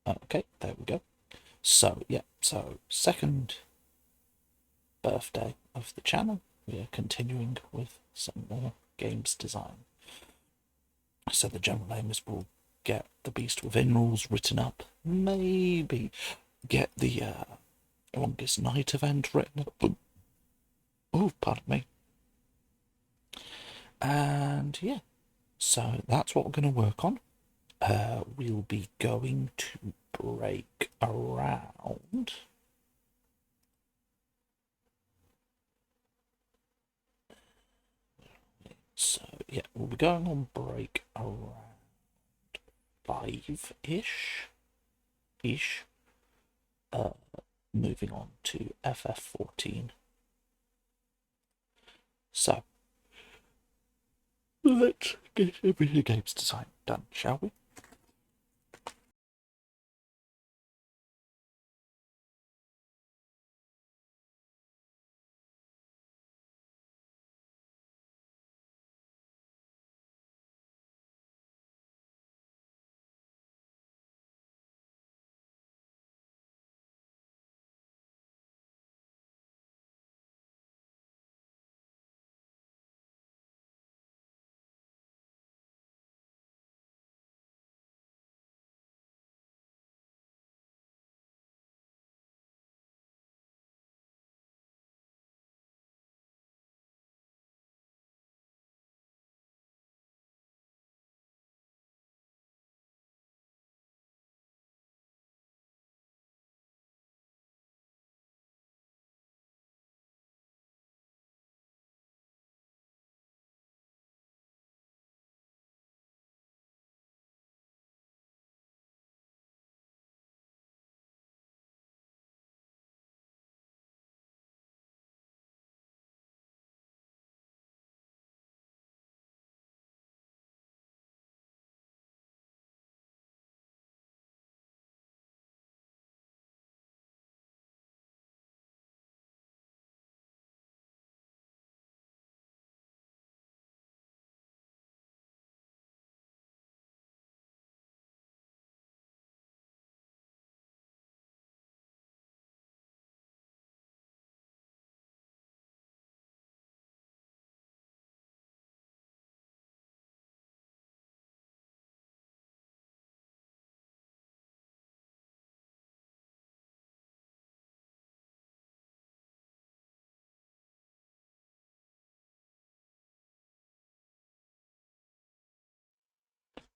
Okay, there we go. So, yeah, so second birthday of the channel. We are continuing with some more games design. So the general aim is we'll get the Beast Within rules written up, maybe get the Longest Night event written up. Oh, pardon me. And yeah, so that's what we're going to work on. We'll be going to break around. So yeah, we'll be going on break around 5-ish. Moving on to FF14. So let's get a video games design done, shall we?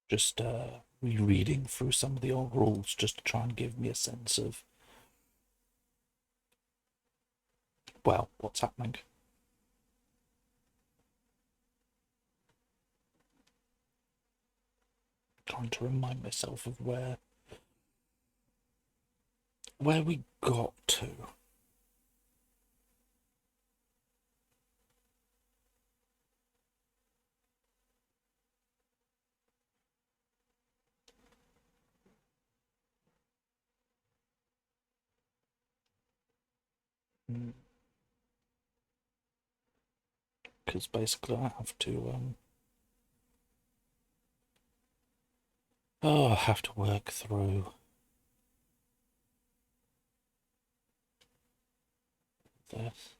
Just rereading through some of the old rules just to try and give me a sense of, well, what's happening. Trying to remind myself of where we got to. Because basically I have to I have to work through this.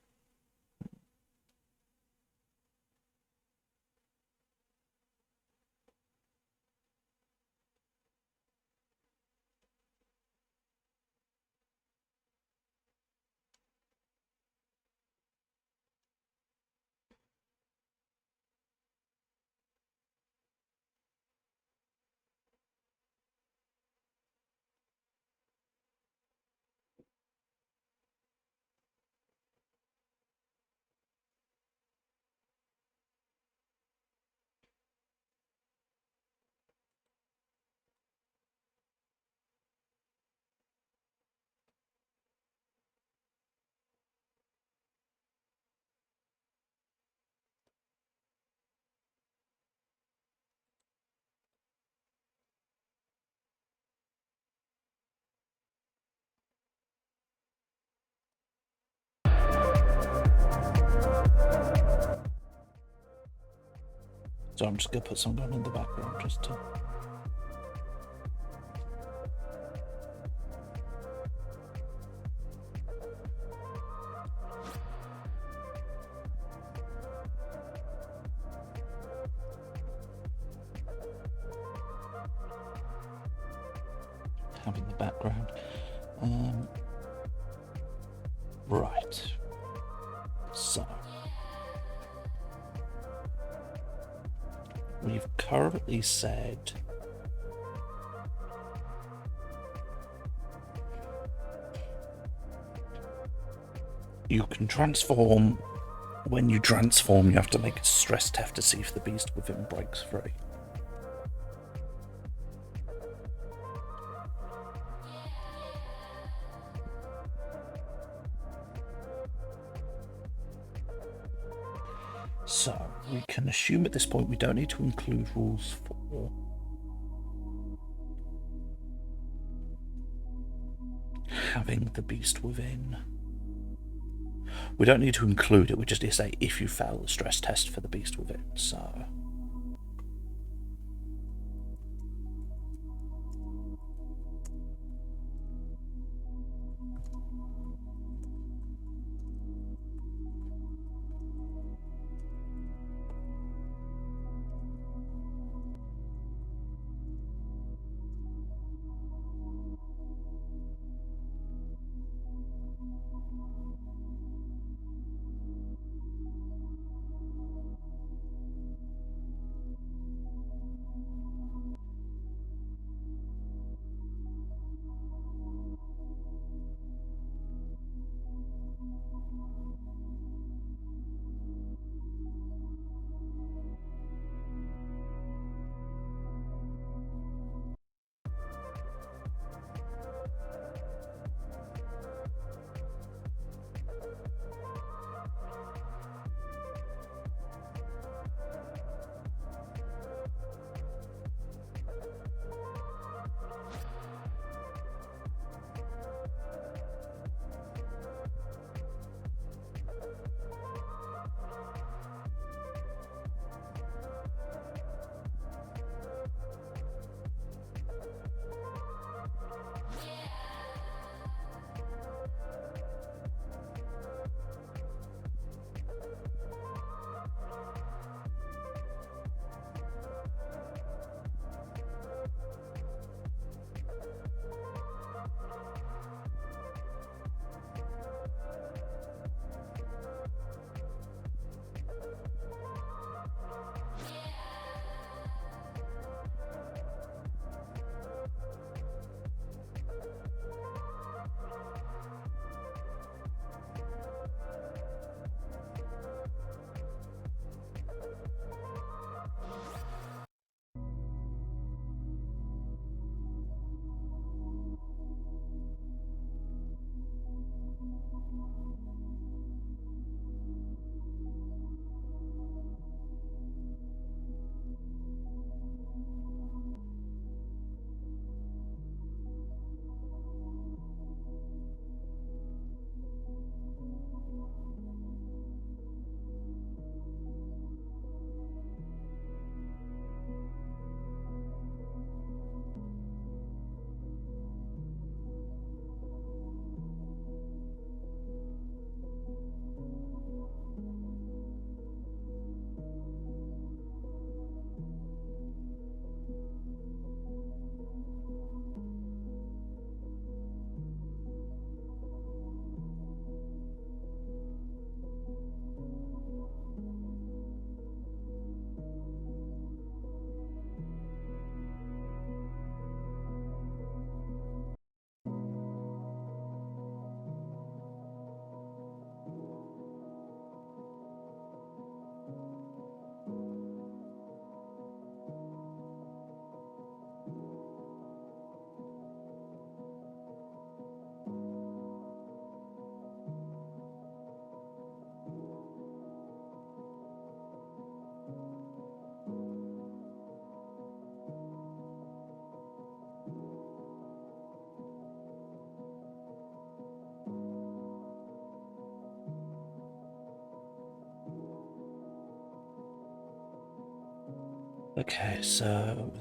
So I'm just gonna put some gun in the background just to have in the background. Right. So we've currently said you can transform. When you transform, you have to make a stress test to see if the beast within breaks free. So we can assume at this point we don't need to include rules for having the beast within. We don't need to include it, we just need to say if you fail the stress test for the beast within. So okay, so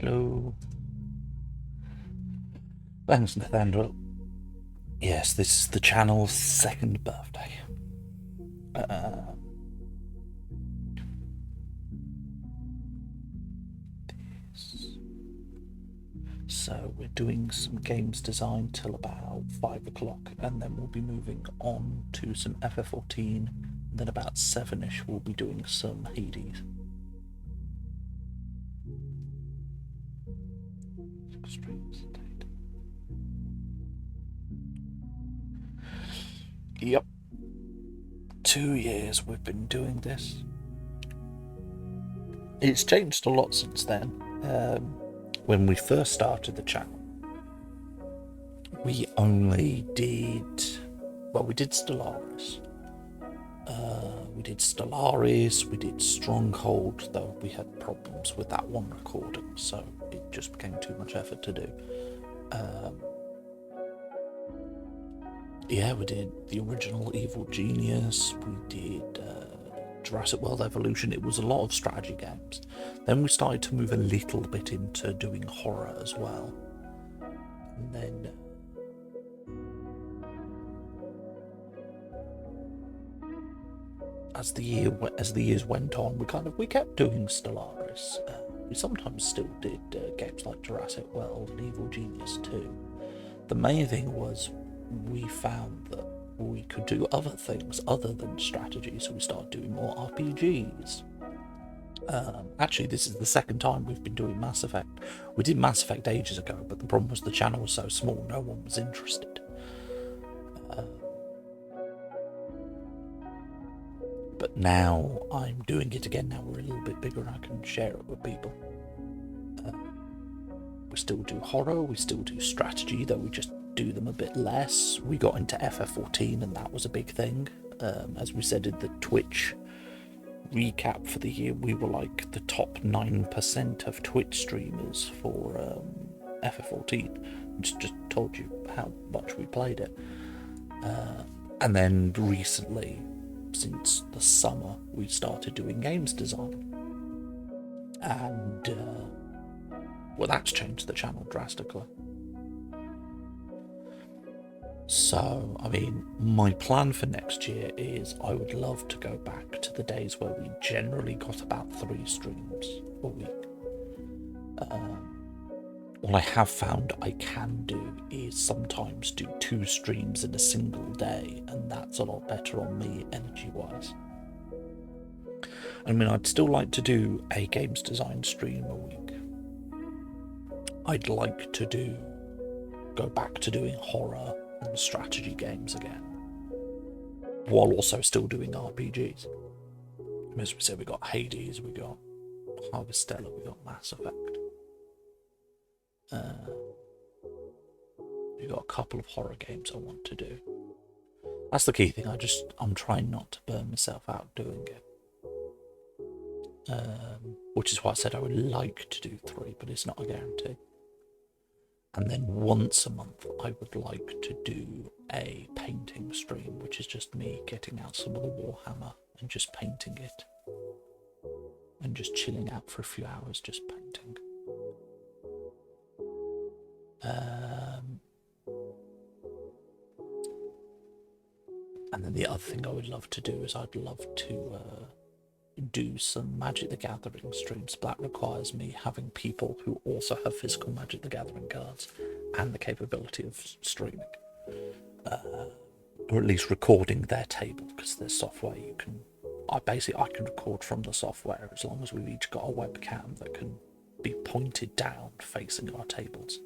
Hello. Thanks, Nathaniel. Yes, this is the channel's second birthday. So we're doing some games design till about 5 o'clock, and then we'll be moving on to some FF14. Then about 7ish we'll be doing some Hades. Yep. 2 years we've been doing this. It's changed a lot since then. When we first started the channel, we only did... Well, we did Stellaris. We did Stellaris, we did Stronghold, though we had problems with that one recording, so it just became too much effort to do. Yeah, we did the original Evil Genius, we did Jurassic World Evolution. It was a lot of strategy games. Then we started to move a little bit into doing horror as well. And then as the years went on, we kept doing Stellaris. We sometimes still did games like Jurassic World and Evil Genius too. The main thing was we found that we could do other things other than strategy, so we started doing more RPGs. Actually, this is the second time we've been doing Mass Effect. We did Mass Effect ages ago, but the problem was the channel was so small, no one was interested. But now I'm doing it again. Now we're a little bit bigger and I can share it with people. We still do horror, we still do strategy, though we just do them a bit less. We got into FF14 and that was a big thing. As we said in the Twitch recap for the year, we were like the top 9% of Twitch streamers for FF14, which just told you how much we played it. And then recently, since the summer, we started doing games design, and well, that's changed the channel drastically. So, I mean, my plan for next year is I would love to go back to the days where we generally got about 3 streams a week. What I have found I can do is sometimes do 2 streams in a single day, and that's a lot better on me energy-wise. I mean, I'd still like to do a games design stream a week. I'd like to go back to doing horror and strategy games again, while also still doing RPGs. As we said, we got Hades, we got Harvestella, we got Mass Effect. We got a couple of horror games I want to do. That's the key thing. I'm trying not to burn myself out doing it. Which is why I said I would like to do 3, but it's not a guarantee. And then once a month, I would like to do a painting stream, which is just me getting out some of the Warhammer and just painting it. And just chilling out for a few hours, just painting. And then the other thing I would love to do is I'd love to do some Magic the Gathering streams, but that requires me having people who also have physical Magic the Gathering cards and the capability of streaming. Or at least recording their table, because there's software you can... I can record from the software as long as we've each got a webcam that can be pointed down facing our tables.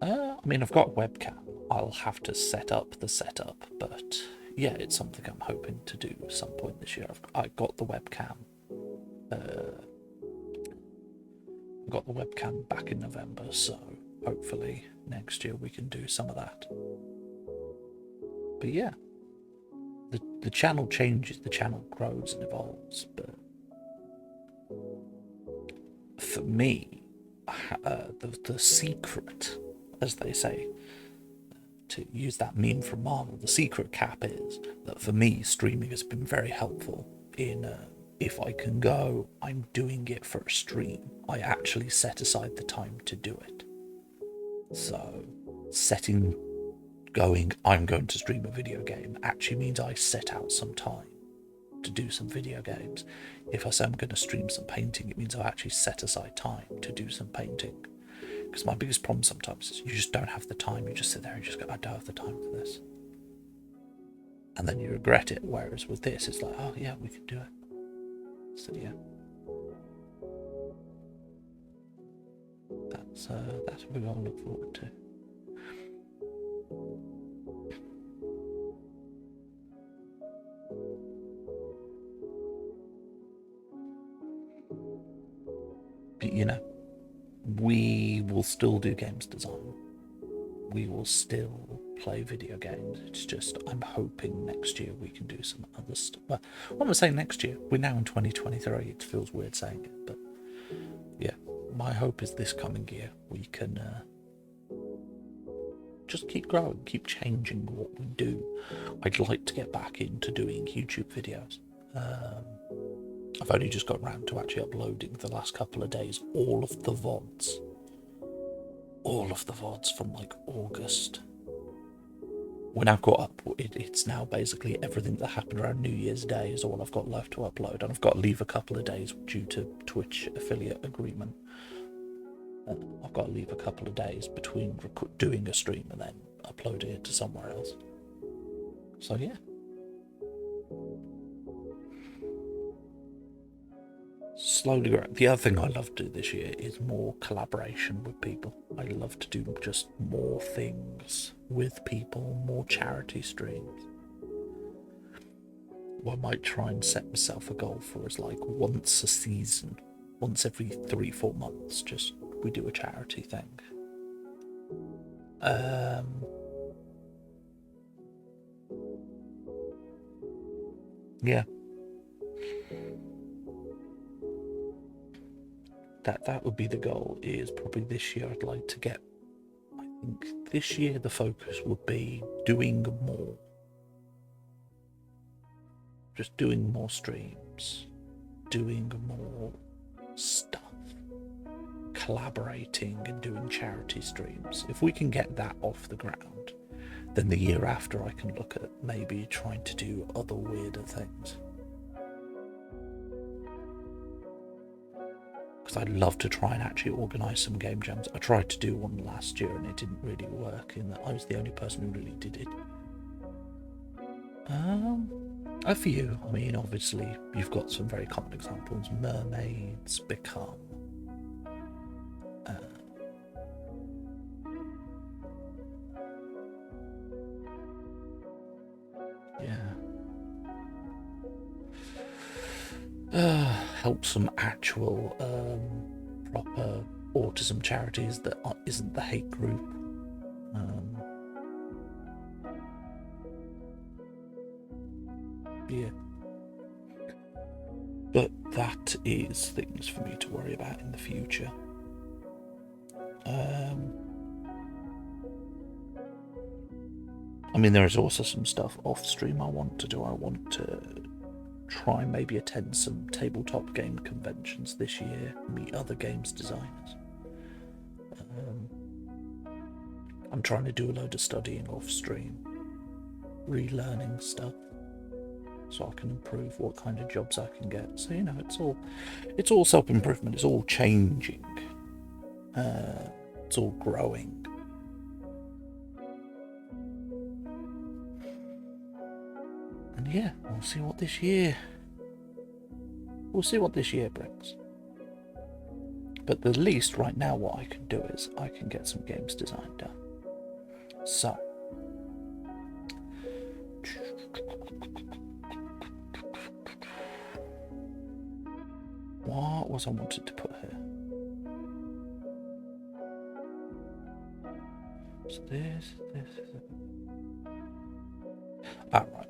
I mean, I've got a webcam. I'll have to set up the setup, but yeah, it's something I'm hoping to do at some point this year. I got the webcam. I got the webcam back in November, so hopefully next year we can do some of that. But yeah, the channel changes, the channel grows and evolves, but for me, the secret, as they say, to use that meme from Marvel, the secret cap is that for me, streaming has been very helpful in if I can go, I'm doing it for a stream, I actually set aside the time to do it. So I'm going to stream a video game actually means I set out some time to do some video games. If I say I'm going to stream some painting, it means I actually set aside time to do some painting. Because my biggest problem sometimes is you just don't have the time. You just sit there and just go, I don't have the time for this. And then you regret it. Whereas with this, it's like, oh yeah, we can do it. So yeah. That's what we're going to look forward to. But you know, we will still do games design. We will still play video games. It's just, I'm hoping next year we can do some other stuff. Well, what am I saying next year? We're now in 2023. It feels weird saying it, but yeah, my hope is this coming year we can just keep growing, keep changing what we do. I'd like to get back into doing YouTube videos. I've only just got around to actually uploading the last couple of days all of the VODs from like August. We're now caught up. It's now basically everything that happened around New Year's Day is all I've got left to upload, and I've got to leave a couple of days due to Twitch affiliate agreement. I've got to leave a couple of days between doing a stream and then uploading it to somewhere else. So yeah. Slowly growing. The other thing I love to do this year is more collaboration with people. I love to do just more things with people, more charity streams. What I might try and set myself a goal for is like once a season, once every 3-4 months, just we do a charity thing. Yeah. That would be the goal, is probably this year I'd like to get, I think this year the focus would be doing more. Just doing more streams, doing more stuff, collaborating and doing charity streams. If we can get that off the ground, then the year after I can look at maybe trying to do other weirder things. Because I'd love to try and actually organise some game jams. I tried to do one last year and it didn't really work, in that I was the only person who really did it. A few. I mean, obviously, you've got some very common examples. Mermaids Become. Help some actual proper autism charities that isn't the hate group. Yeah. But that is things for me to worry about in the future. I mean, there is also some stuff off stream I want to do. I want to try and maybe attend some tabletop game conventions this year, meet other games designers. I'm trying to do a load of studying off stream, relearning stuff, so I can improve what kind of jobs I can get. So it's all self-improvement. It's all changing. It's all growing. And yeah, we'll see what this year brings. But the least right now what I can do is I can get some games design done. So what was I wanted to put here? So this is it. Ah, right.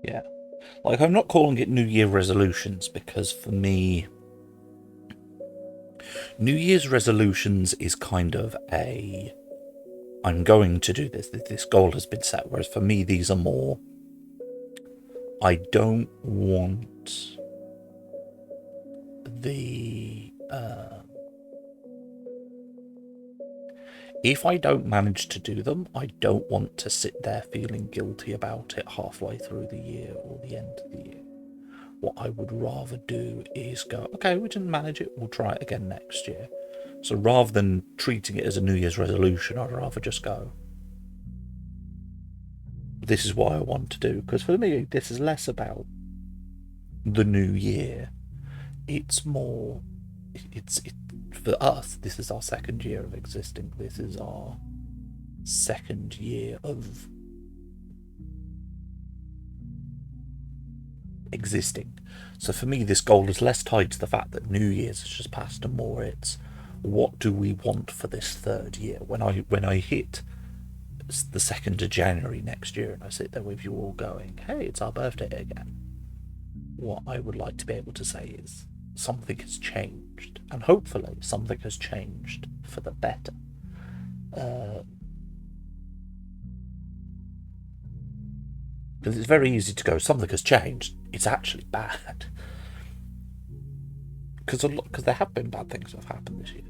Yeah. Like, I'm not calling it New Year resolutions because for me, New Year's resolutions is kind of a, I'm going to do this goal has been set, whereas for me, these are more, I don't want the, if I don't manage to do them, I don't want to sit there feeling guilty about it halfway through the year or the end of the year. What I would rather do is go, okay, we didn't manage it, we'll try it again next year. So rather than treating it as a New Year's resolution, I'd rather just go, this is what I want to do. Because for me, this is less about the new year. It's more, for us, this is our second year of existing. This is our second year of existing. So for me, this goal is less tied to the fact that New Year's has just passed, and more it's, what do we want for this third year? When I hit the 2nd of January next year and I sit there with you all going, hey, it's our birthday again, what I would like to be able to say is something has changed, and hopefully something has changed for the better. Because it's very easy to go, something has changed, it's actually bad. Because there have been bad things that have happened this year.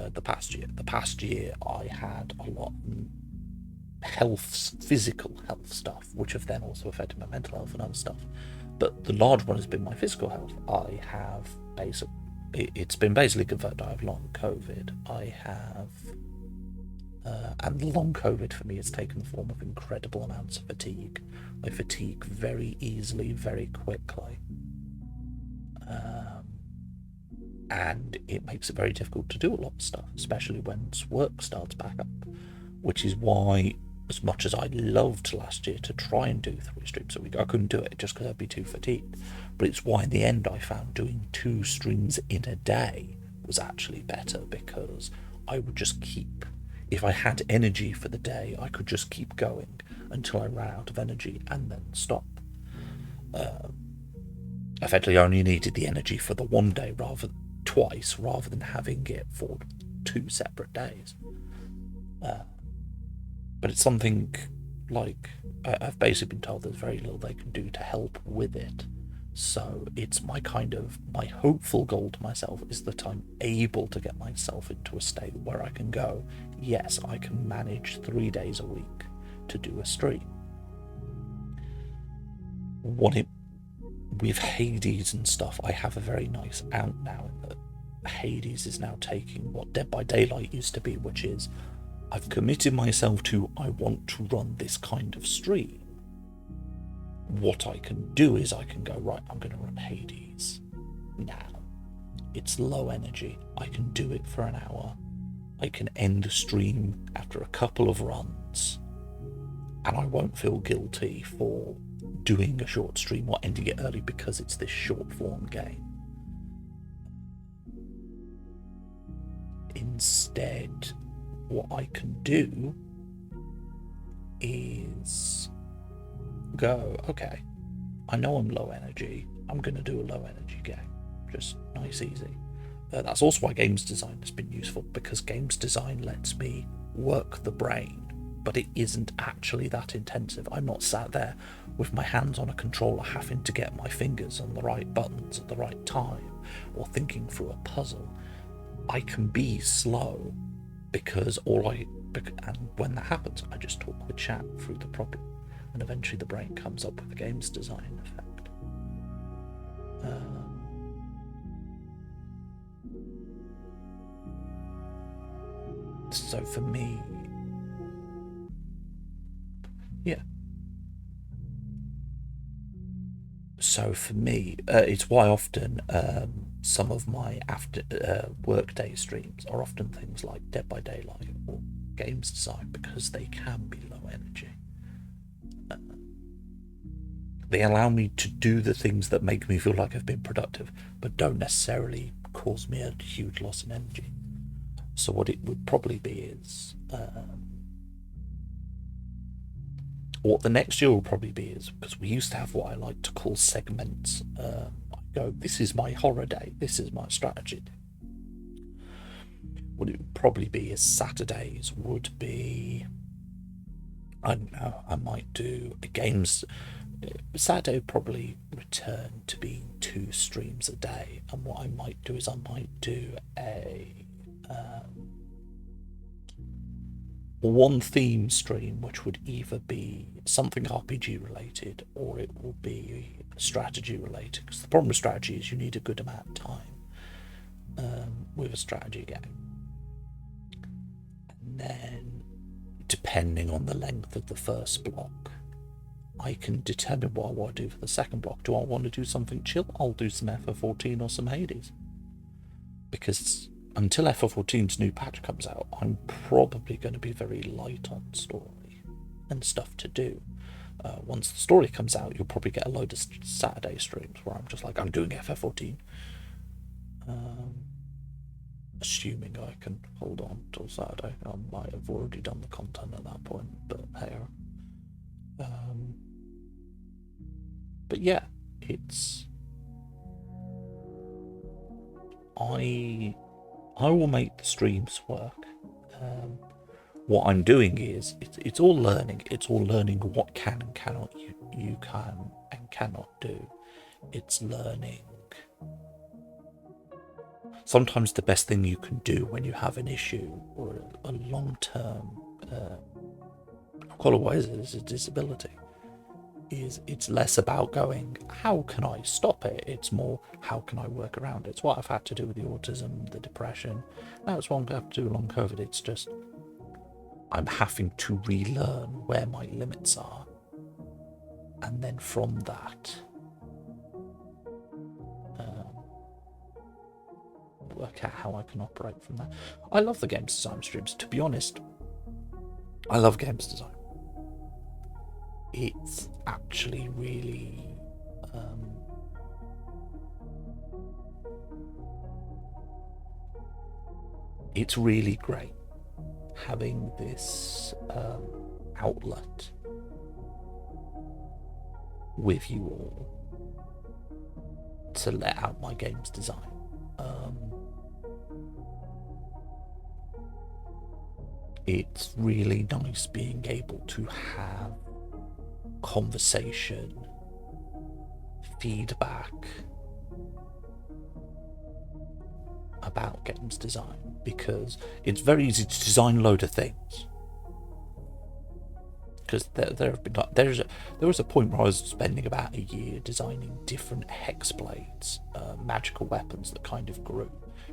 The past year I had a lot of physical health stuff, which have then also affected my mental health and other stuff. But the large one has been my physical health. It's been basically confirmed I have long COVID. And long COVID for me has taken the form of incredible amounts of fatigue, I fatigue very easily, very quickly. And it makes it very difficult to do a lot of stuff, especially when work starts back up, which is why, as much as I loved last year to try and do 3 streams a week, I couldn't do it just because I'd be too fatigued. But it's why in the end I found doing 2 streams in a day was actually better, because I would just keep, if I had energy for the day, I could just keep going until I ran out of energy and then stop. Effectively, I only needed the energy for the one day twice, rather than having it for 2 separate days. But it's something like, I've basically been told there's very little they can do to help with it. So it's my hopeful goal to myself is that I'm able to get myself into a state where I can go, yes, I can manage 3 days a week to do a stream. With Hades and stuff, I have a very nice out now in that Hades is now taking what Dead by Daylight used to be, which is, I've committed myself to, I want to run this kind of stream. What I can do is I can go, right, I'm going to run Hades now. It's low energy. I can do it for an hour. I can end the stream after a couple of runs, and I won't feel guilty for doing a short stream or ending it early because it's this short form game. Instead, what I can do is go, okay, I know I'm low energy, I'm going to do a low energy game, just nice, easy. That's also why games design has been useful, because games design lets me work the brain, but it isn't actually that intensive. I'm not sat there with my hands on a controller having to get my fingers on the right buttons at the right time, or thinking through a puzzle. I can be slow because and when that happens, I just talk with chat through the problem, and eventually the brain comes up with a games design effect. So for me, it's why often some of my after workday streams are often things like Dead by Daylight or games design, because they can be low energy. They allow me to do the things that make me feel like I've been productive, but don't necessarily cause me a huge loss in energy. So what it would probably be is, what the next year will probably be is, because we used to have what I like to call segments. I go, this is my horror day, this is my strategy day. What it would probably be is Saturdays would be, I don't know, I might do a games. Saturday would probably return to being 2 streams a day, and what I might do is I might do a one theme stream, which would either be something RPG related or it will be strategy related, because the problem with strategy is you need a good amount of time with a strategy game. And then, depending on the length of the first block, I can determine what I want to do for the second block. Do I want to do something chill? I'll do some FF14 or some Hades, because until FF14's new patch comes out, I'm probably going to be very light on story and stuff to do. Once the story comes out, you'll probably get a load of Saturday streams where I'm just like, I'm doing FF14. Assuming I can hold on till Saturday. I might have already done the content at that point, but hey. But yeah, it's... I will make the streams work. What I'm doing is, it's all learning. It's all learning what can and cannot you can and cannot do. It's learning. Sometimes the best thing you can do when you have an issue or a long-term, otherwise it's a disability, is it's less about going, how can I stop it? It's more, how can I work around it? It's what I've had to do with the autism, the depression. Now it's what I have to do along COVID. It's just, I'm having to relearn where my limits are. and then from that work out how I can operate from that. I love the games design streams. To be honest, I love games design. It's actually really it's really great having this outlet with you all to let out my games design. It's really nice being able to have conversation, feedback about games design, because it's very easy to design a load of things. Because there was a point where I was spending about a year designing different hexblades, magical weapons that kind of grew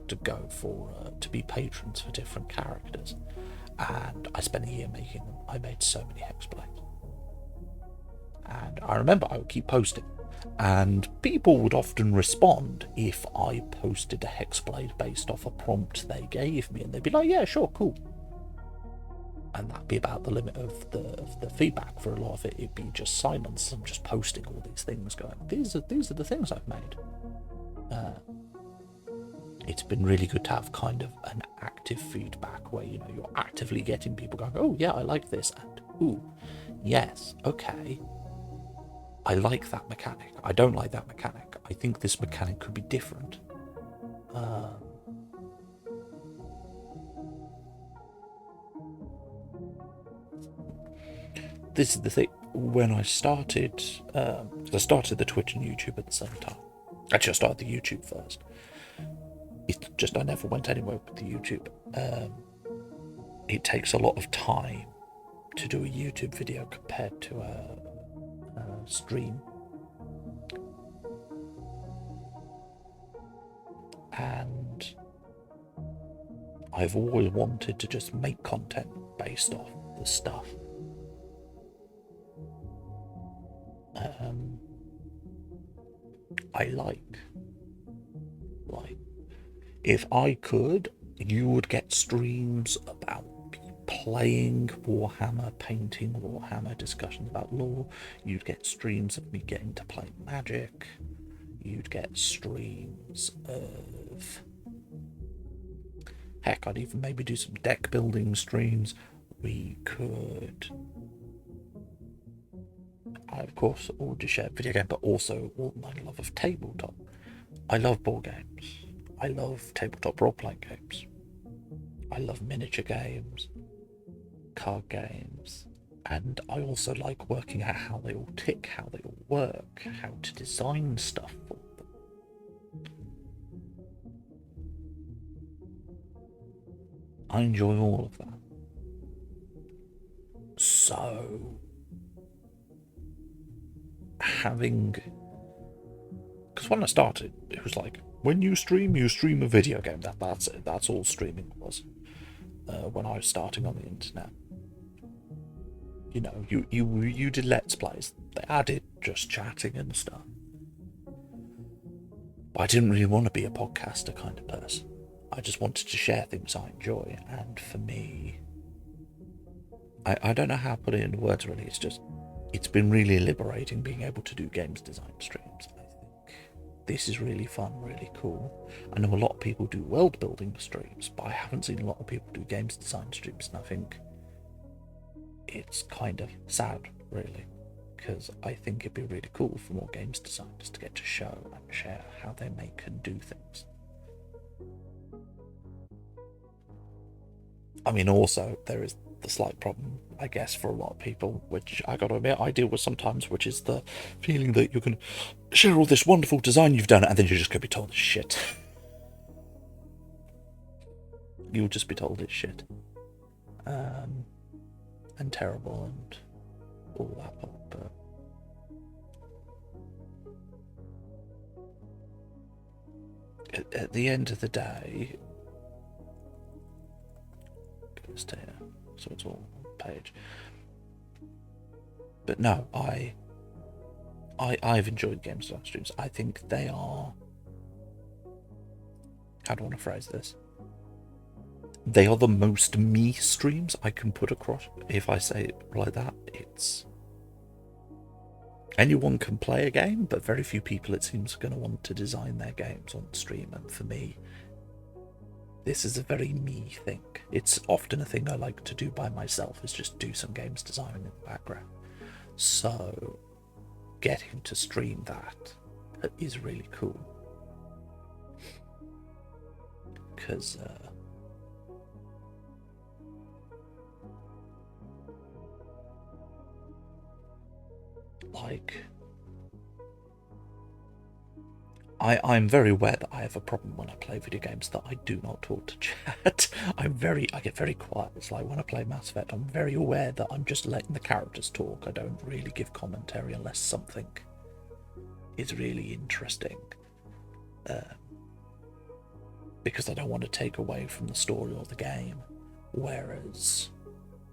to go for to be patrons for different characters, and I spent a year making them. I made so many hexblades, and I remember I would keep posting, and people would often respond if I posted a hexblade based off a prompt they gave me, and they'd be like, "Yeah, sure, cool." And that'd be about the limit of the feedback. For a lot of it, it'd be just silence. I'm just posting all these things, going, "These are the things I've made." It's been really good to have kind of an active feedback where you're actively getting people going, "Oh yeah, I like this," and "Ooh, yes, okay, I like that mechanic. I don't like that mechanic. I think this mechanic could be different." This is the thing. When I started, I started the Twitch and YouTube at the same time. Actually, I started the YouTube first. It's just I never went anywhere with the YouTube. It takes a lot of time to do a YouTube video compared to a stream. And I've always wanted to just make content based off the stuff. I like if I could, you would get streams about playing Warhammer, painting Warhammer, discussions about lore. You'd get streams of me getting to play Magic. You'd get streams of, heck, I'd even maybe do some deck building streams. We could, I of course already shared video game, but also all my love of tabletop. I love board games. I love tabletop role-playing games. I love miniature games, card games, and I also like working out how they all tick, how they all work, how to design stuff for them. I enjoy all of that. So, because when I started, it was like, when you stream a video game. That's it. That's all streaming was. When I was starting on the internet, you did Let's Plays. They added just chatting and stuff. But I didn't really want to be a podcaster kind of person. I just wanted to share things I enjoy. And for me, I don't know how to put it into words really. It's been really liberating being able to do games design streams. This is really fun, really cool. I know a lot of people do world building streams, but I haven't seen a lot of people do games design streams, and I think it's kind of sad, really, because I think it'd be really cool for more games designers to get to show and share how they make and do things. I mean, also, there is the slight problem, I guess, for a lot of people, which I gotta admit I deal with sometimes, which is the feeling that you can share all this wonderful design you've done, and then you're just gonna be told it's shit. You'll just be told it's shit. And terrible and all that lot, but at the end of the day, gonna stay here, so it's all on the page. But no, I I've enjoyed game design streams. I think they are, how do I want to phrase this? They are the most me streams I can put across. If I say it like that, it's anyone can play a game, but very few people, it seems, are going to want to design their games on stream. And for me, this is a very me thing. It's often a thing I like to do by myself, is just do some games design in the background. So getting to stream that is really cool. Because like, I'm very aware that I have a problem when I play video games that I do not talk to chat. I get very quiet. It's like when I play Mass Effect, I'm very aware that I'm just letting the characters talk. I don't really give commentary unless something is really interesting. Because I don't want to take away from the story or the game. Whereas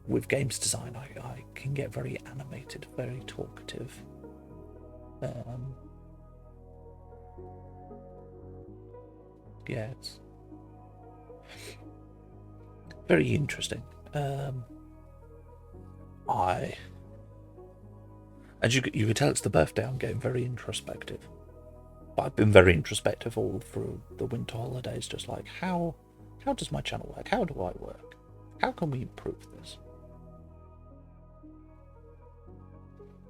with games design, I can get very animated, very talkative. Yeah, it's very interesting. As you could tell, it's the birthday. I'm getting very introspective. But I've been very introspective all through the winter holidays. Just like, how does my channel work? How do I work? How can we improve this?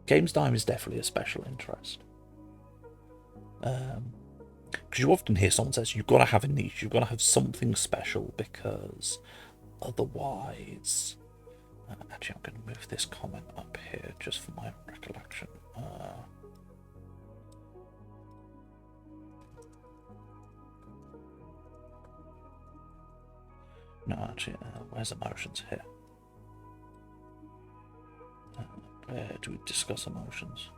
Games time is definitely a special interest. Because you often hear someone says you've got to have a niche, you've got to have something special, because otherwise... actually, I'm going to move this comment up here just for my recollection. No, actually, where's emotions here? Where do we discuss emotions?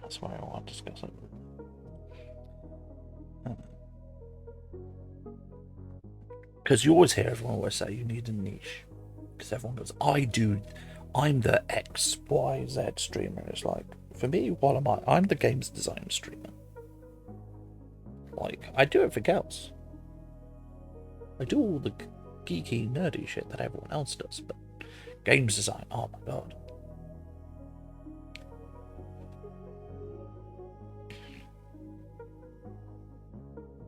That's where I want to discuss it. Because you always hear everyone always say you need a niche. Because everyone goes, I'm the X, Y, Z streamer. It's like, for me, what am I? I'm the games design streamer. Like, I do everything else. I do all the geeky, nerdy shit that everyone else does, but games design, oh my god.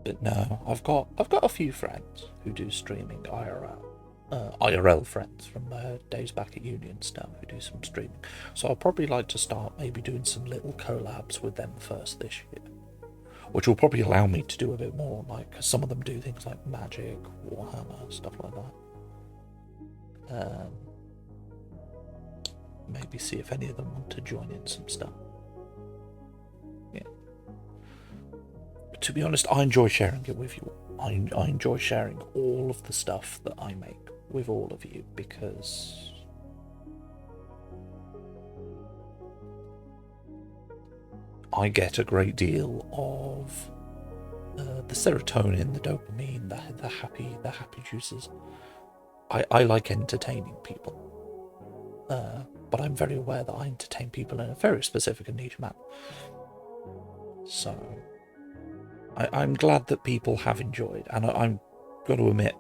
But no, I've got a few friends who do streaming IRL. IRL friends from days back at uni and stuff who do some streaming. So I'll probably like to start maybe doing some little collabs with them first this year, which will probably allow me to do a bit more. Like, some of them do things like Magic, Warhammer, stuff like that. Maybe see if any of them want to join in some stuff. Yeah. But to be honest, I enjoy sharing it with you. I enjoy sharing all of the stuff that I make with all of you, because I get a great deal of the serotonin, the dopamine, the happy juices. I like entertaining people, but I'm very aware that I entertain people in a very specific and niche manner. So I'm glad that people have enjoyed, and I'm going to admit,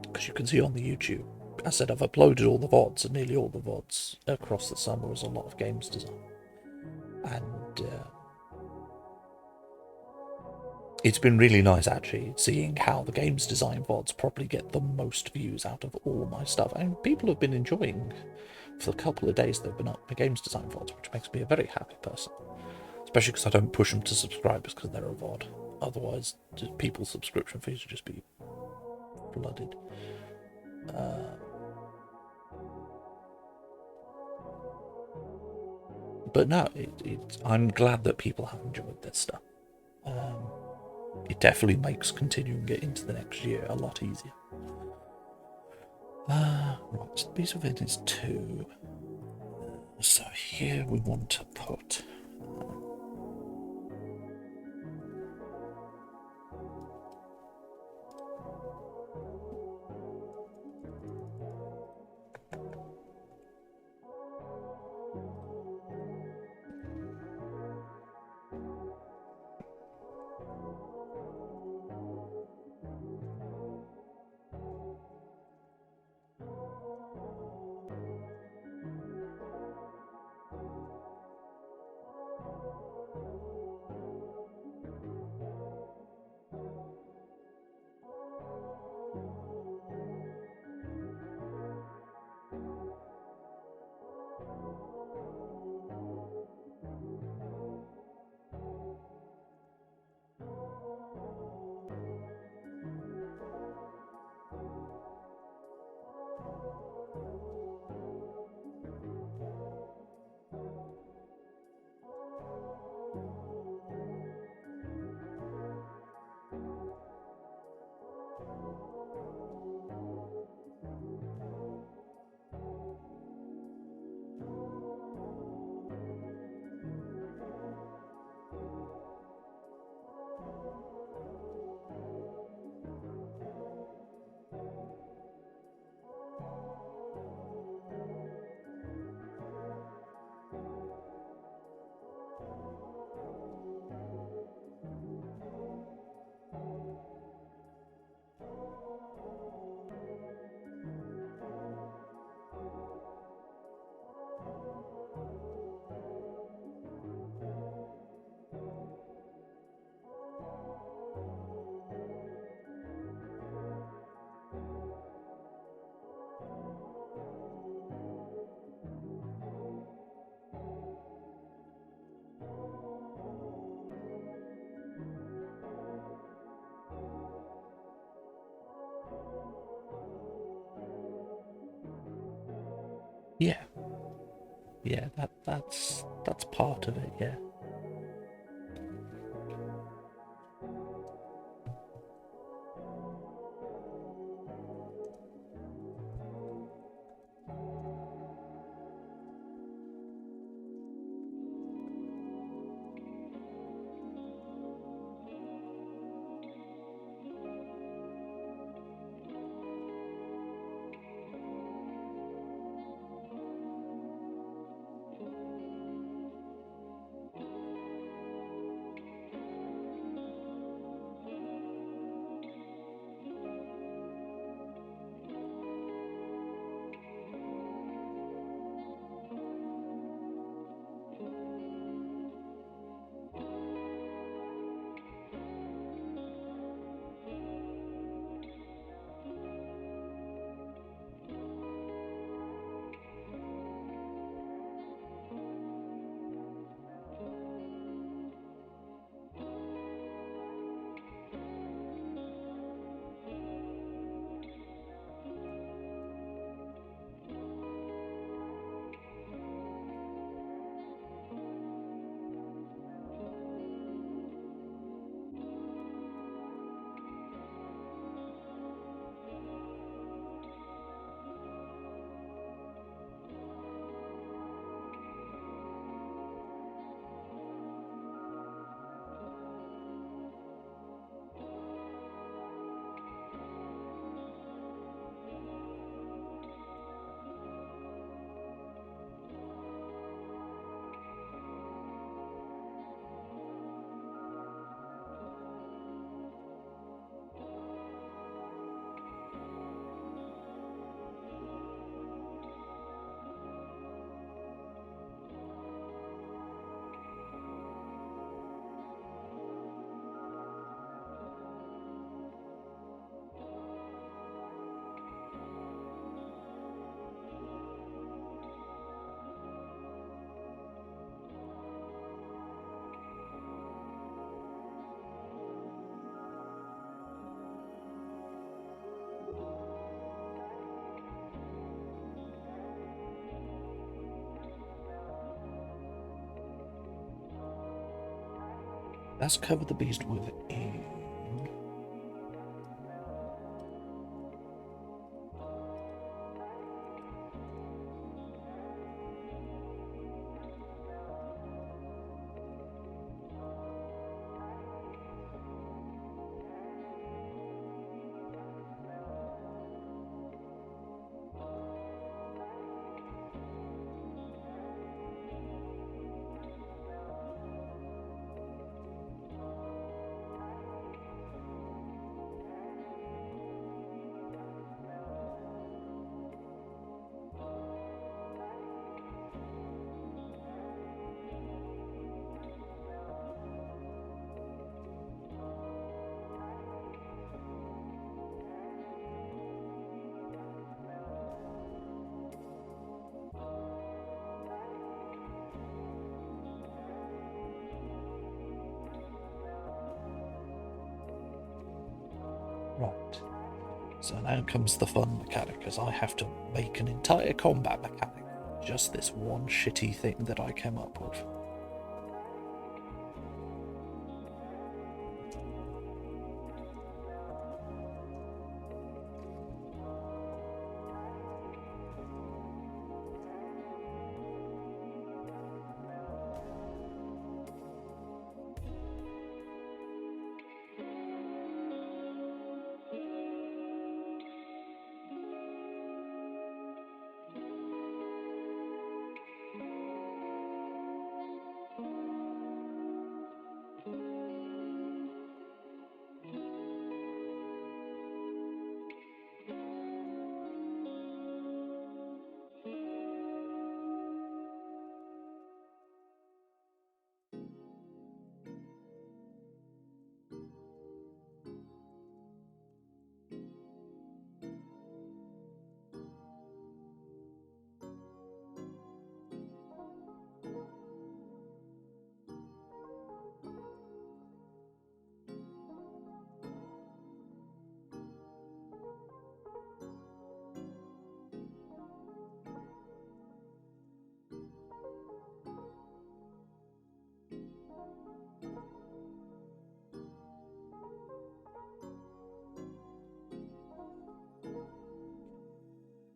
because you can see on the YouTube, I said I've uploaded all the VODs, and nearly all the VODs across the summer was a lot of games design. And it's been really nice actually seeing how the games design VODs probably get the most views out of all my stuff. And people have been enjoying, for the couple of days they've been up, my games design VODs, which makes me a very happy person. Especially because I don't push them to subscribers because they're a VOD. Otherwise, people's subscription fees would just be flooded. But no, I'm glad that people have enjoyed this stuff. It definitely makes continuing it into the next year a lot easier. Right, so the beast within is 2. So here we want to put yeah, that's part of it. Yeah. Let's cover the beast within. Right. So now comes the fun mechanic, as I have to make an entire combat mechanic. Just this one shitty thing that I came up with.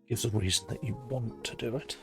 Gives a reason that you want to do it.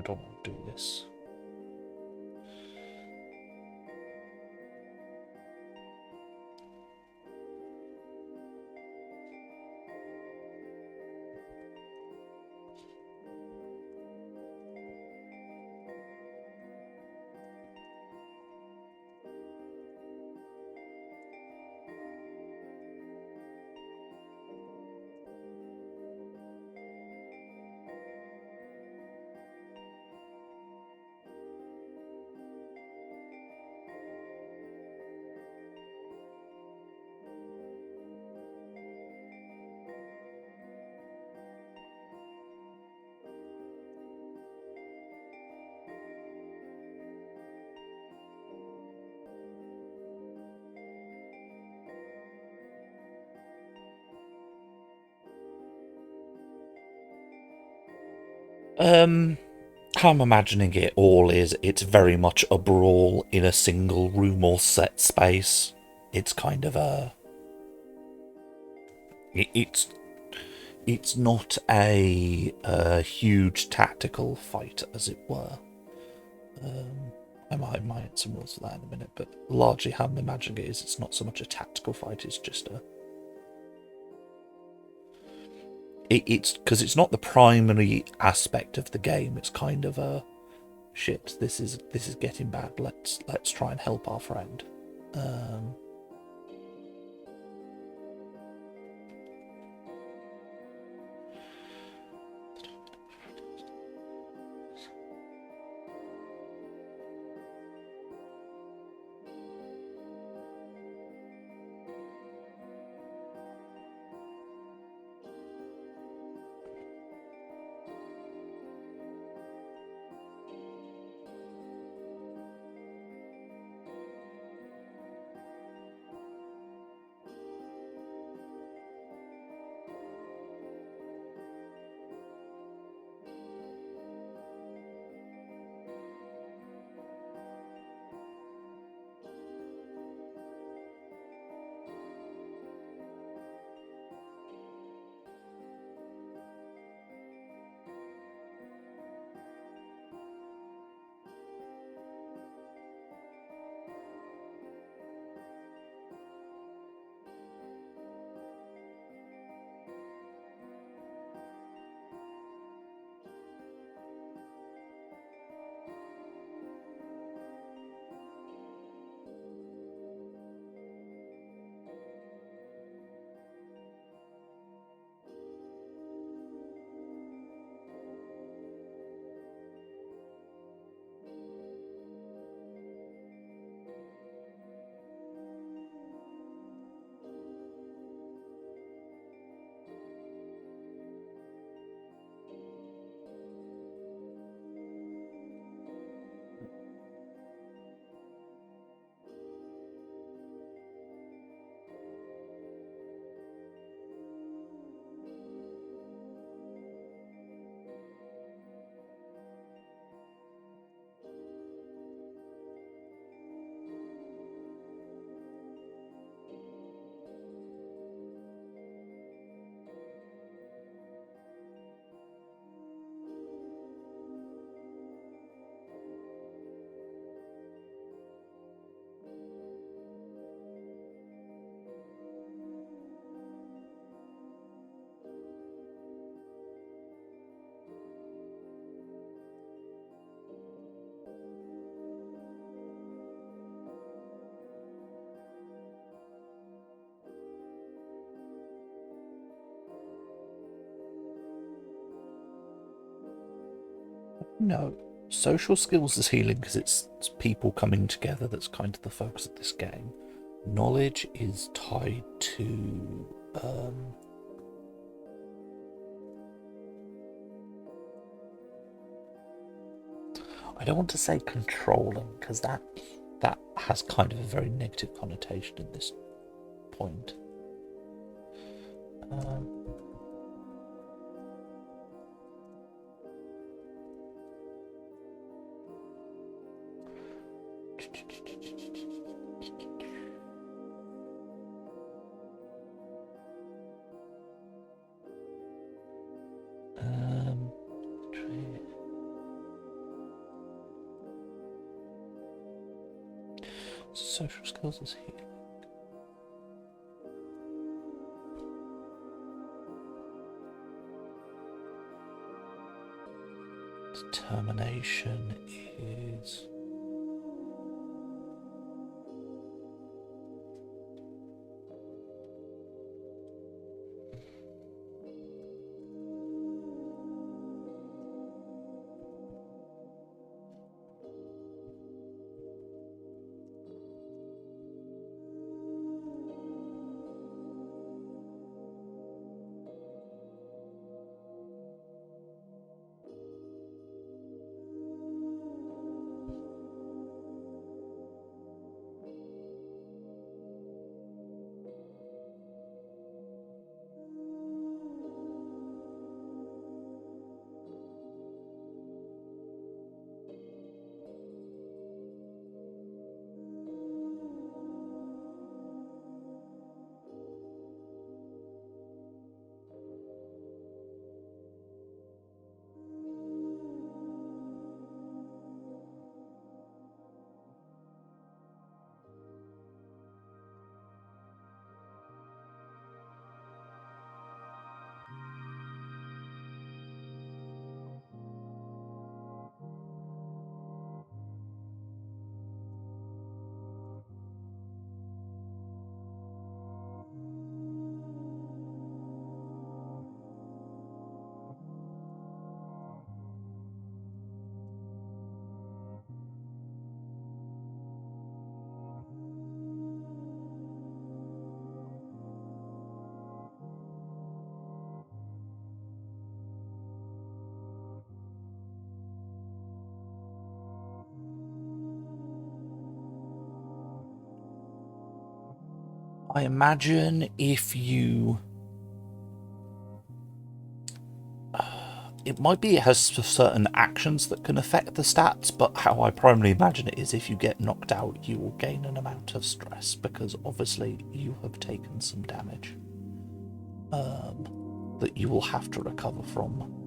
I don't want to do this. How I'm imagining it all is it's very much a brawl in a single room or set space. It's kind of a... It's not a huge tactical fight, as it were. I might add some rules for that in a minute, but largely how I'm imagining it is it's not so much a tactical fight, it's just a... It's because it's not the primary aspect of the game. It's kind of a shit. This is getting bad. Let's try and help our friend. No, social skills is healing because it's people coming together. That's kind of the focus of this game. Knowledge is tied to I don't want to say controlling because that has kind of a very negative connotation at this point. social skills as healing. Determination is I imagine if you... it might be it has certain actions that can affect the stats, but how I primarily imagine it is if you get knocked out, you will gain an amount of stress, because obviously you have taken some damage that you will have to recover from.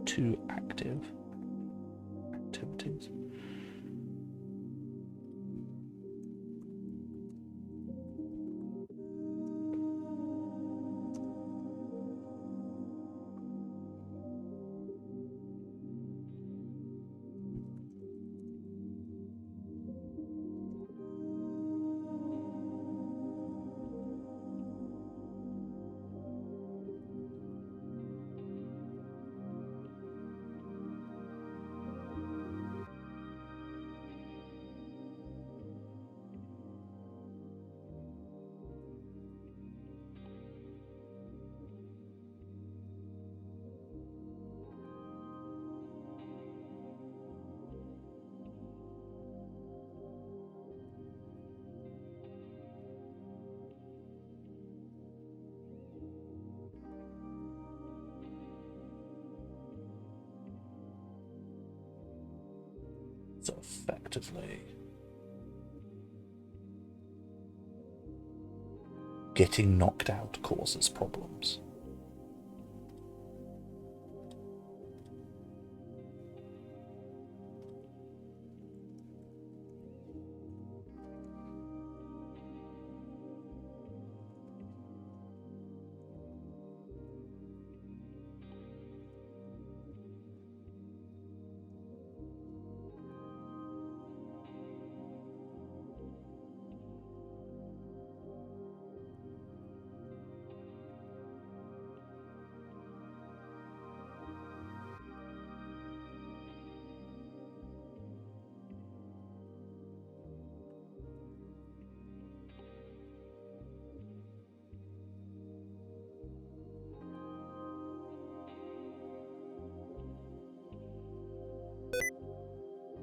Two active activities. So effectively getting knocked out causes problems.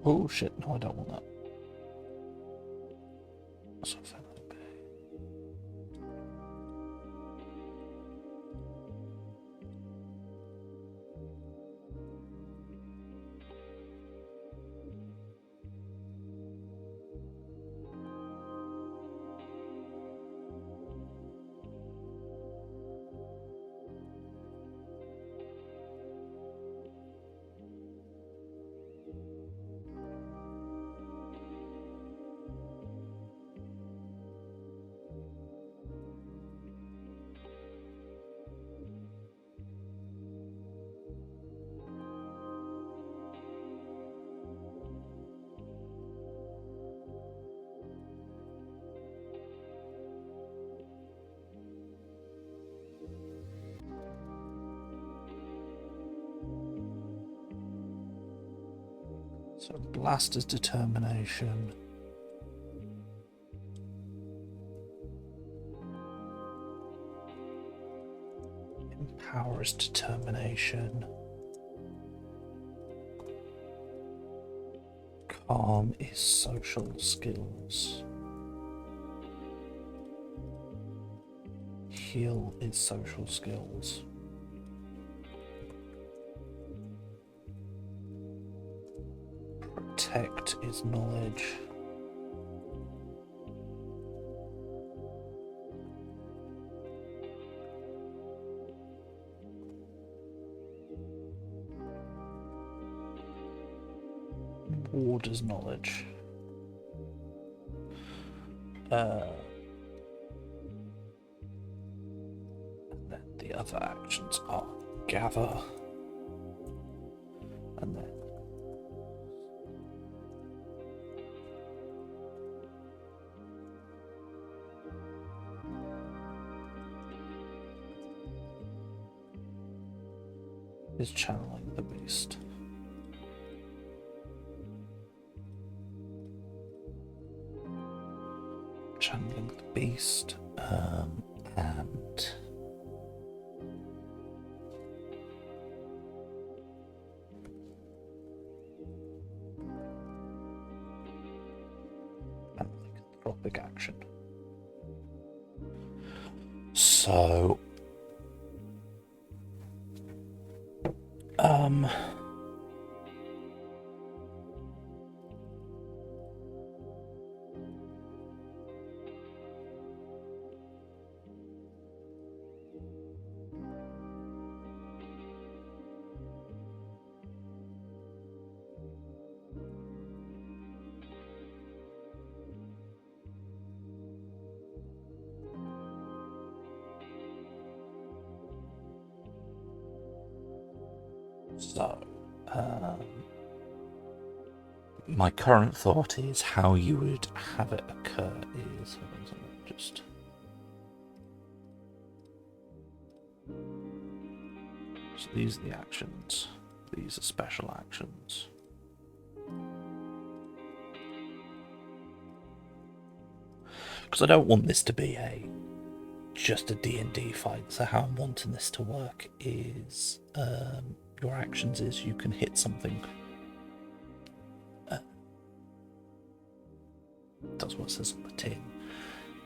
Oh shit, no, I don't want that. So Blaster's determination. Empower's determination. Calm is social skills. Heal is social skills. Protect is knowledge. Ward is knowledge. And then the other actions are gather. And then is channeling the beast. Channeling the beast, and lycanthropic action. So my current thought is how you would have it occur is just so these are the actions, these are special actions. Because I don't want this to be just a D&D fight, so how I'm wanting this to work is your actions is you can hit something. That's what it says on the tin.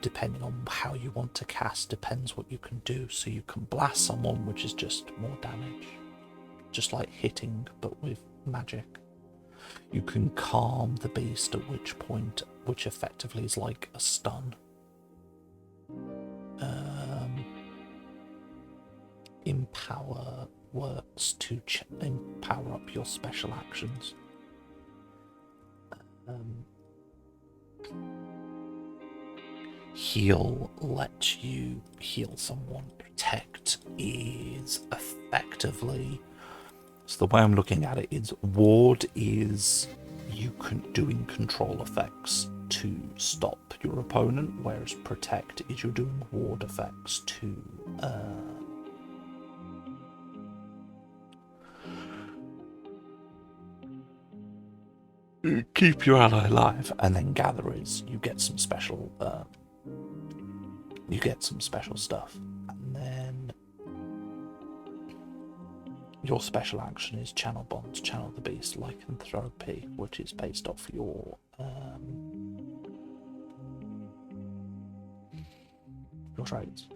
Depending on how you want to cast, depends what you can do. So you can blast someone, which is just more damage, just like hitting, but with magic. You can calm the beast, at which point, which effectively is like a stun. Empower works to empower up your special actions. Heal lets you heal someone. Protect is effectively, so the way I'm looking at it is ward is you can doing control effects to stop your opponent, whereas protect is you're doing ward effects to keep your ally alive. And then gather is you get some special stuff. And then your special action is channel bonds, channel the beast, lycanthropy, which is based off your traits.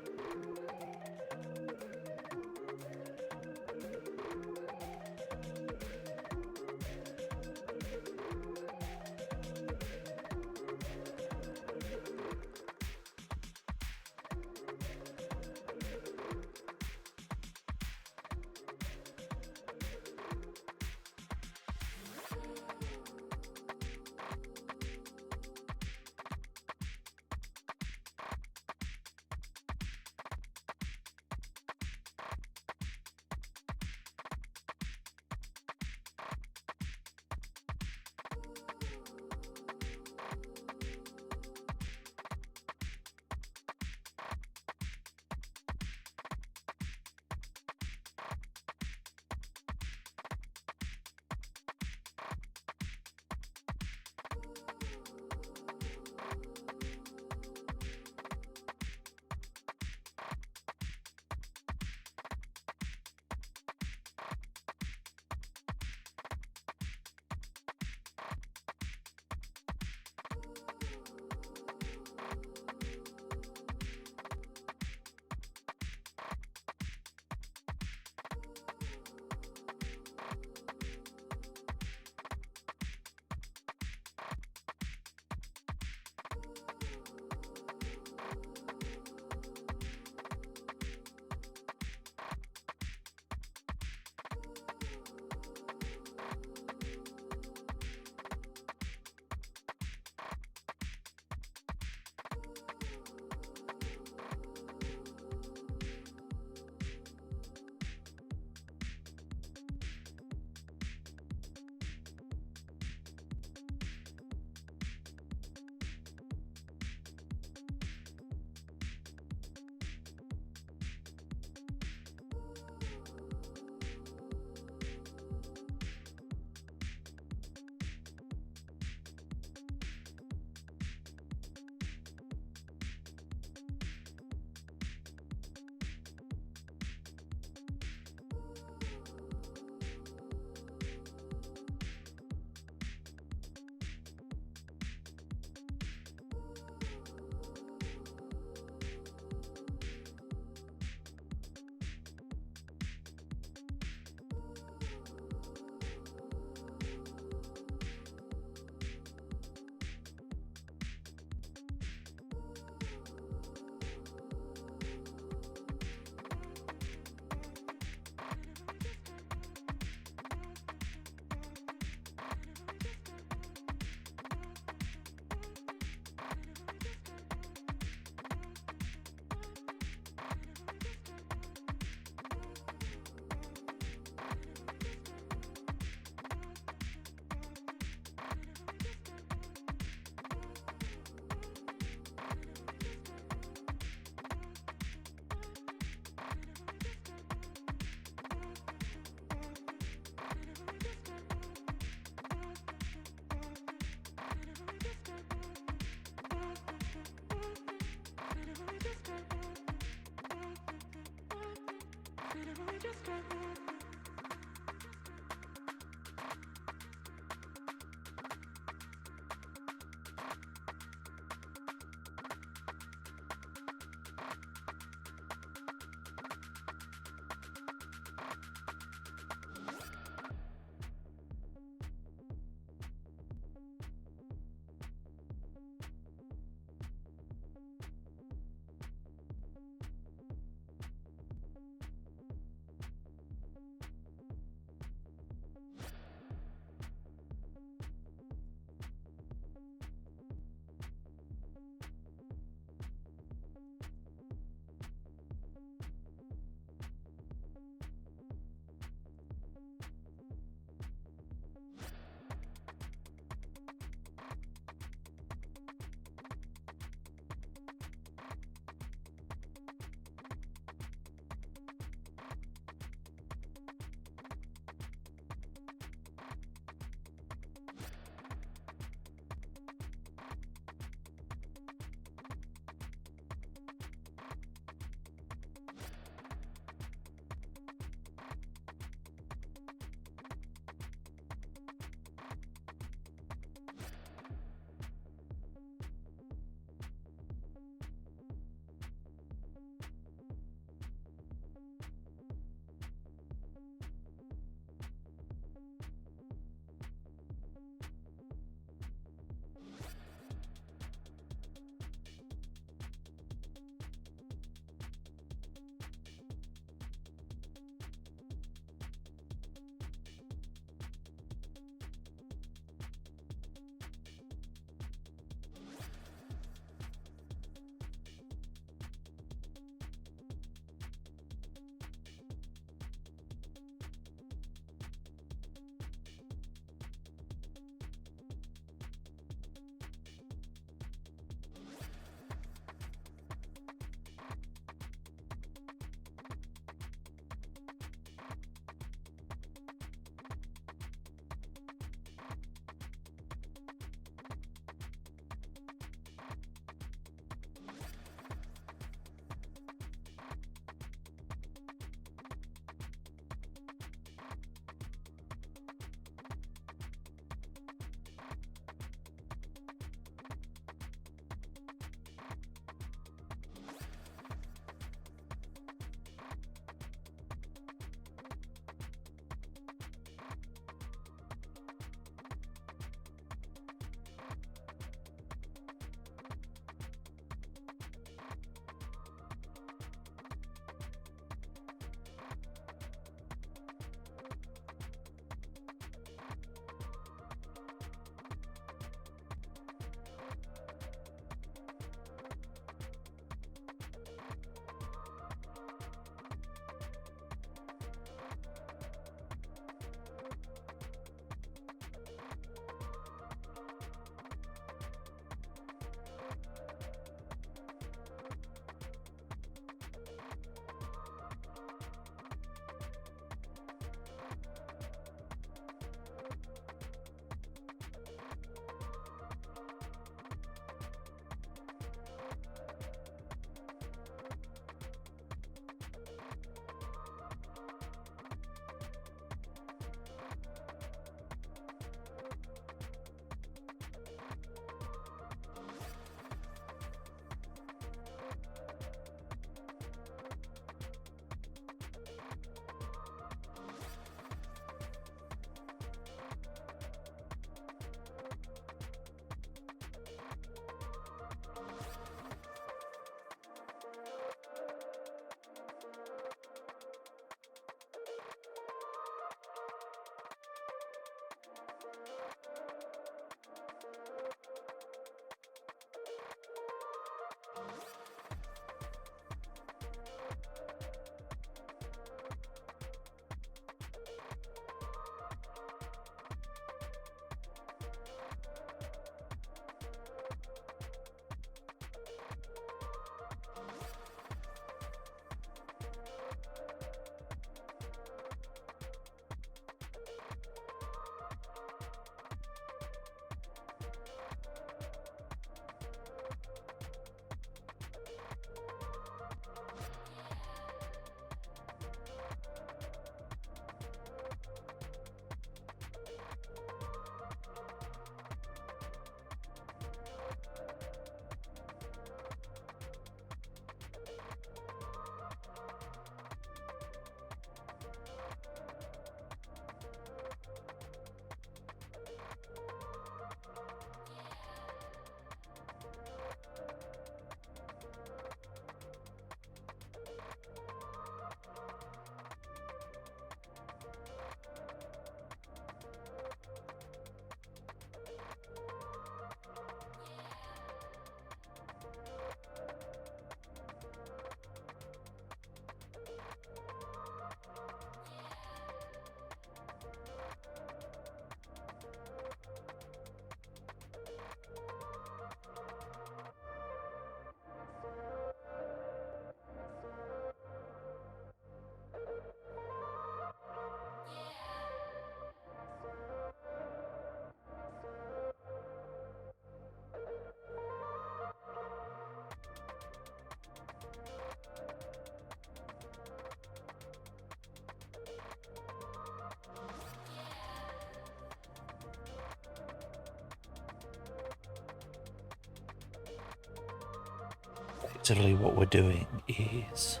Effectively, what we're doing is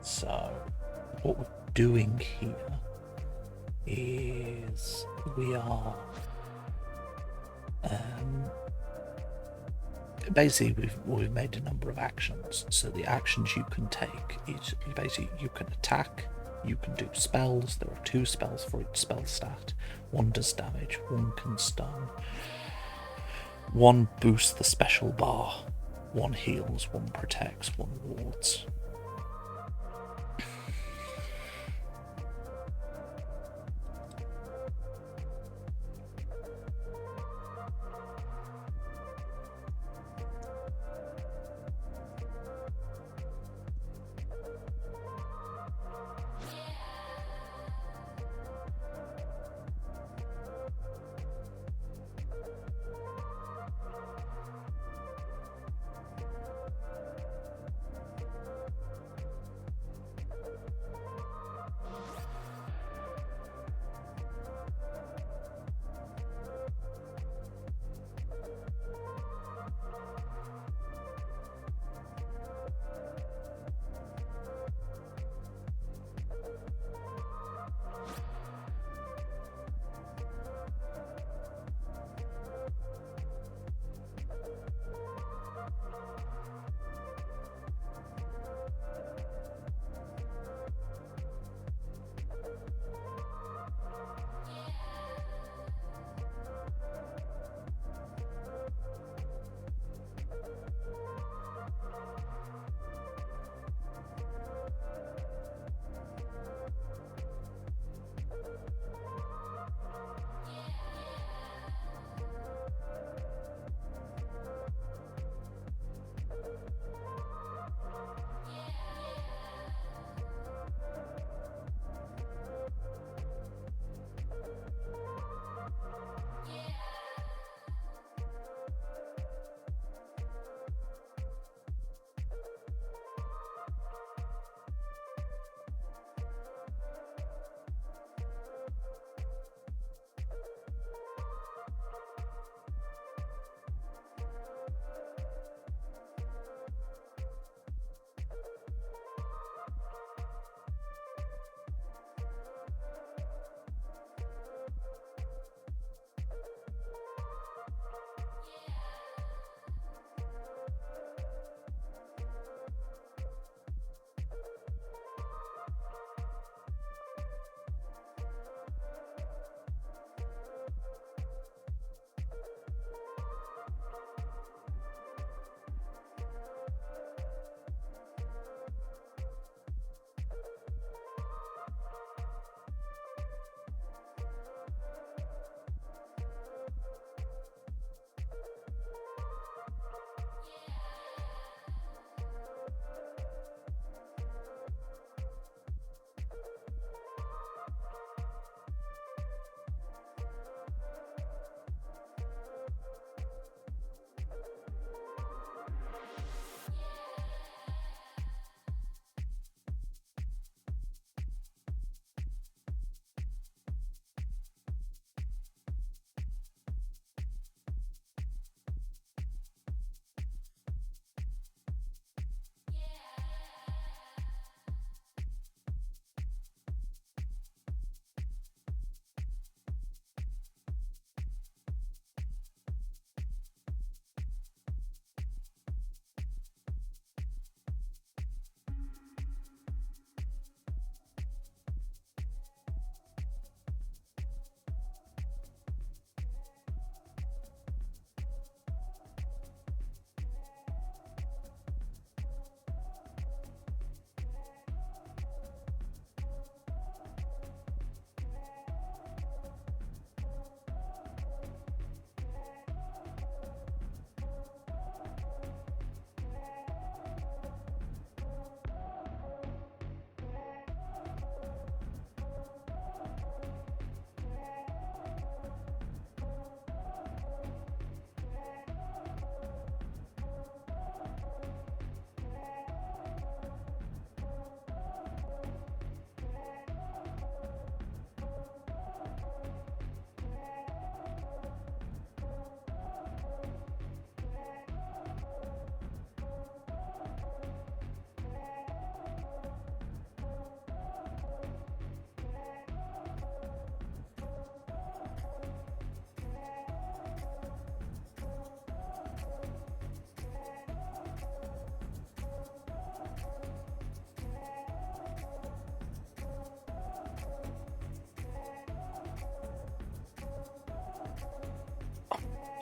so what we're doing here is we are basically we've made a number of actions. So the actions you can take is basically you can attack, you can do spells. There are 2 spells for each spell stat. 1 does damage, 1 can stun, 1 boosts the special bar, 1 heals, 1 protects, 1 wards.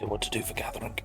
what to do for gathering.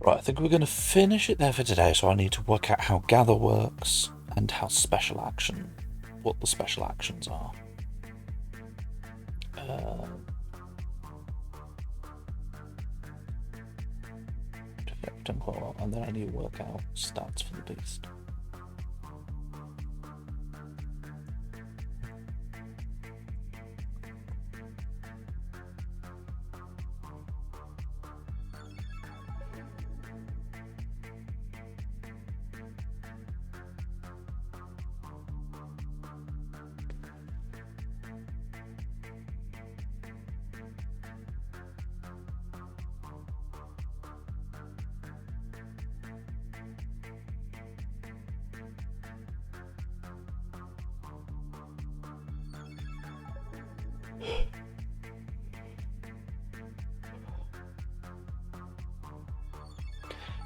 Right, I think we're going to finish it there for today, so I need to work out how gather works and how special action, what the special actions are. Defect and horror, and then I need to work out stats for the beast.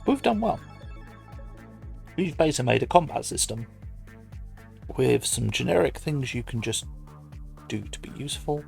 We've done well. We've basically made a combat system with some generic things you can just do to be useful.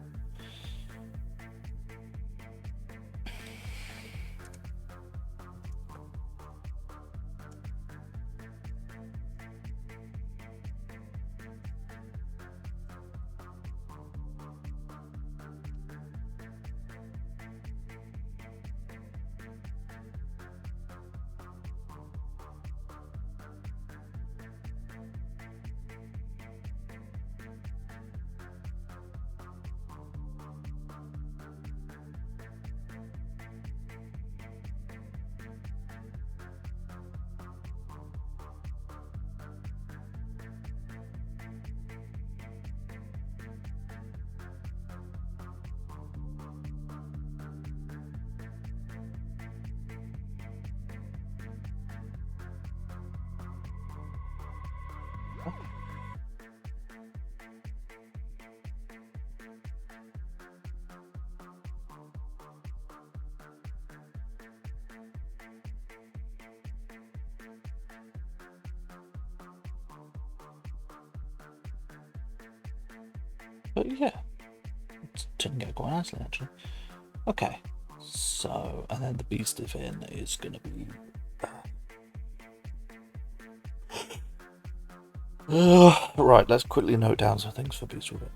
But yeah, it didn't go quite nicely actually. Okay, so, and then the beast event is going to be... right, let's quickly note down some things for beast event.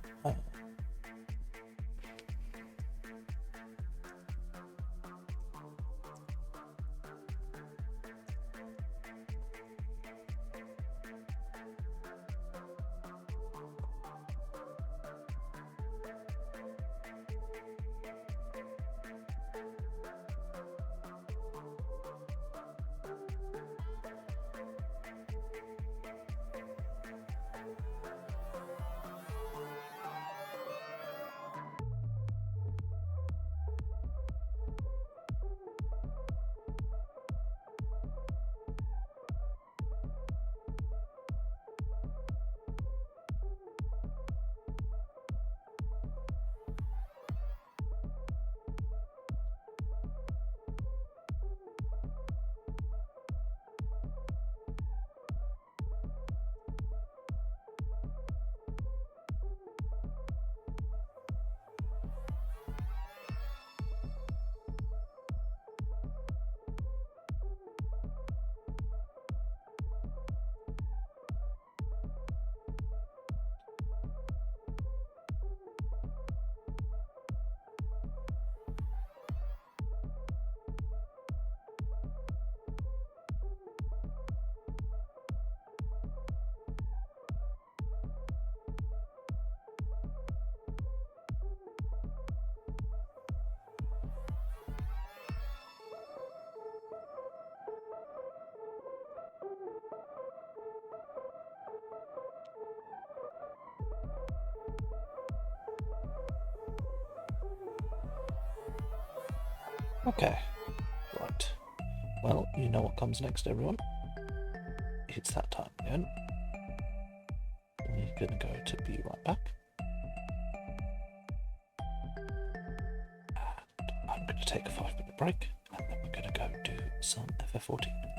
Okay, right. Well, you know what comes next, everyone. It's that time again. We're going to go to be right back. And I'm going to take a 5-minute break, and then we're going to go do some FF14.